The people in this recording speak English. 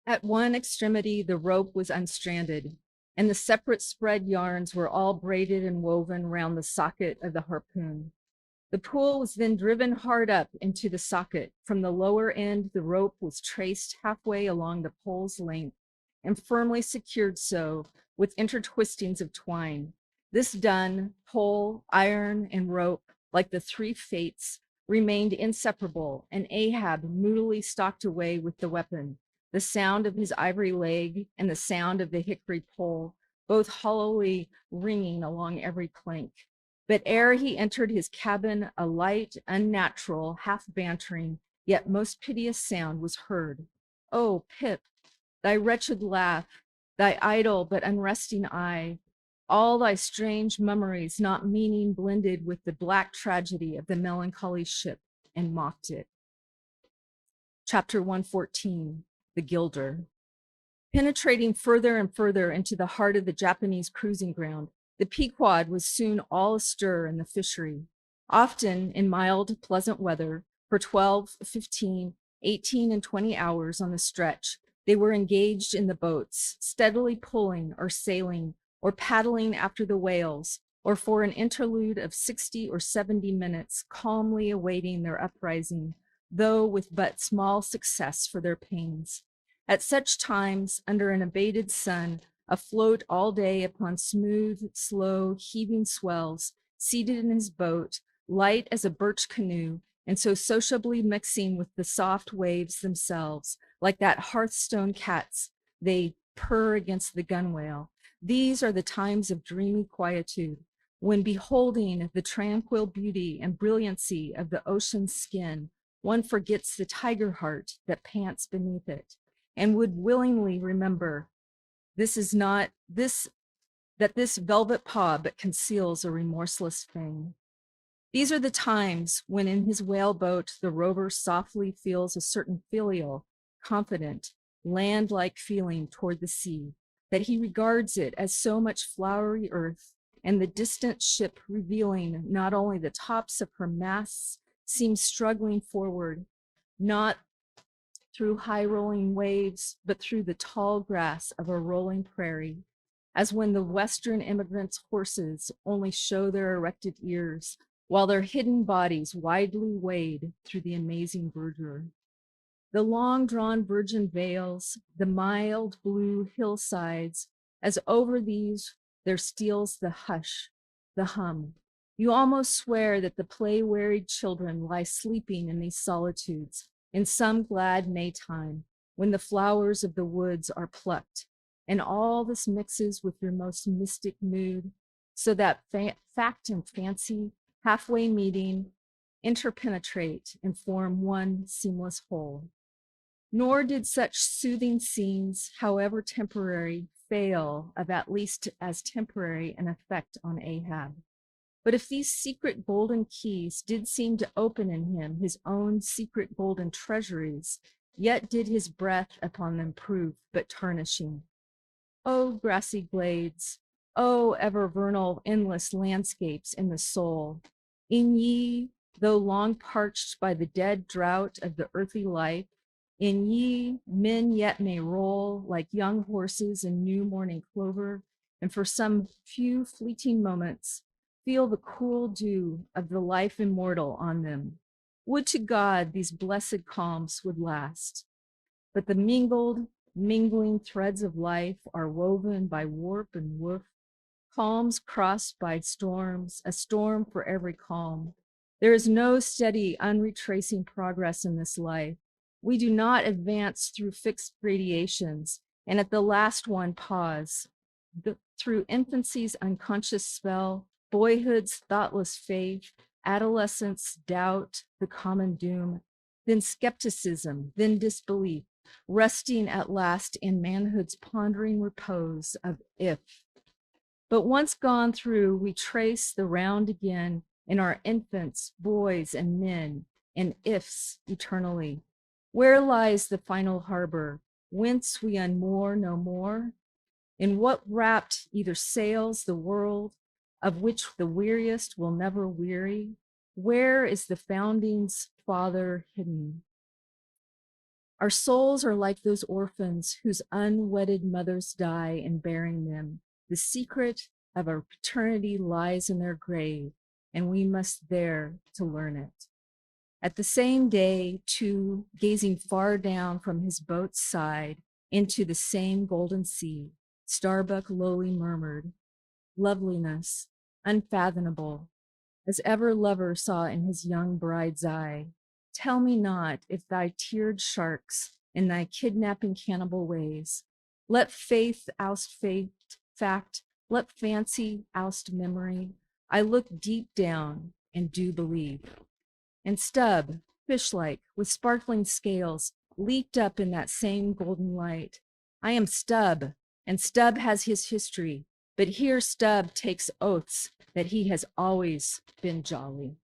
At one extremity, the rope was unstranded, and the separate spread yarns were all braided and woven round the socket of the harpoon. The pool was then driven hard up into the socket. From the lower end, the rope was traced halfway along the pole's length and firmly secured so with intertwistings of twine. This done, pole, iron, and rope, like the three fates, remained inseparable, and Ahab moodily stalked away with the weapon, the sound of his ivory leg and the sound of the hickory pole, both hollowly ringing along every plank. But ere he entered his cabin, a light, unnatural, half-bantering, yet most piteous sound was heard. "Oh, Pip, thy wretched laugh, thy idle but unresting eye, all thy strange mummeries not meaning blended with the black tragedy of the melancholy ship, and mocked it." Chapter 114, The Gilder. Penetrating further and further into the heart of the Japanese cruising ground, the Pequod was soon all astir in the fishery. Often in mild, pleasant weather, for 12, 15, 18, and 20 hours on the stretch, they were engaged in the boats, steadily pulling or sailing or paddling after the whales, or for an interlude of 60 or 70 minutes, calmly awaiting their uprising, though with but small success for their pains. At such times, under an abated sun, afloat all day upon smooth, slow, heaving swells, seated in his boat, light as a birch canoe, and so sociably mixing with the soft waves themselves, like that hearthstone cats, they purr against the gunwale. These are the times of dreamy quietude, when beholding the tranquil beauty and brilliancy of the ocean's skin, one forgets the tiger heart that pants beneath it, and would willingly remember that this velvet paw but conceals a remorseless fang. These are the times when in his whaleboat the rover softly feels a certain filial, confident, land-like feeling toward the sea, that he regards it as so much flowery earth, and the distant ship revealing not only the tops of her masts seems struggling forward, not through high rolling waves, but through the tall grass of a rolling prairie, as when the Western immigrants' horses only show their erected ears, while their hidden bodies widely wade through the amazing verdure. The long-drawn virgin vales, the mild blue hillsides, as over these there steals the hush, the hum. You almost swear that the play-wearied children lie sleeping in these solitudes, in some glad Maytime, when the flowers of the woods are plucked, and all this mixes with your most mystic mood, so that fact and fancy, halfway meeting, interpenetrate and form one seamless whole. Nor did such soothing scenes, however temporary, fail of at least as temporary an effect on Ahab. But if these secret golden keys did seem to open in him his own secret golden treasuries, yet did his breath upon them prove but tarnishing. O grassy glades, O ever vernal endless landscapes in the soul, in ye, though long parched by the dead drought of the earthy life, in ye men yet may roll like young horses in new morning clover, and for some few fleeting moments feel the cool dew of the life immortal on them. Would to God these blessed calms would last. But the mingling threads of life are woven by warp and woof, calms crossed by storms, a storm for every calm. There is no steady, unretracing progress in this life. We do not advance through fixed gradations, and at the last one pause. Through infancy's unconscious spell, boyhood's thoughtless faith, adolescence, doubt, the common doom, then skepticism, then disbelief, resting at last in manhood's pondering repose of if. But once gone through, we trace the round again in our infants, boys, and men, and ifs eternally. Where lies the final harbor, whence we unmoor no more? In what rapt either sails the world, of which the weariest will never weary? Where is the founding's father hidden? Our souls are like those orphans whose unwedded mothers die in bearing them. The secret of our paternity lies in their grave, and we must dare to learn it. At the same day, too, gazing far down from his boat's side into the same golden sea, Starbuck lowly murmured, loveliness, unfathomable, as ever lover saw in his young bride's eye. Tell me not if thy tiered sharks in thy kidnapping cannibal ways, let faith oust fact, let fancy oust memory. I look deep down and do believe. And Stubb, fish-like, with sparkling scales, leaped up in that same golden light. I am Stubb, and Stubb has his history, but here Stubb takes oaths that he has always been jolly.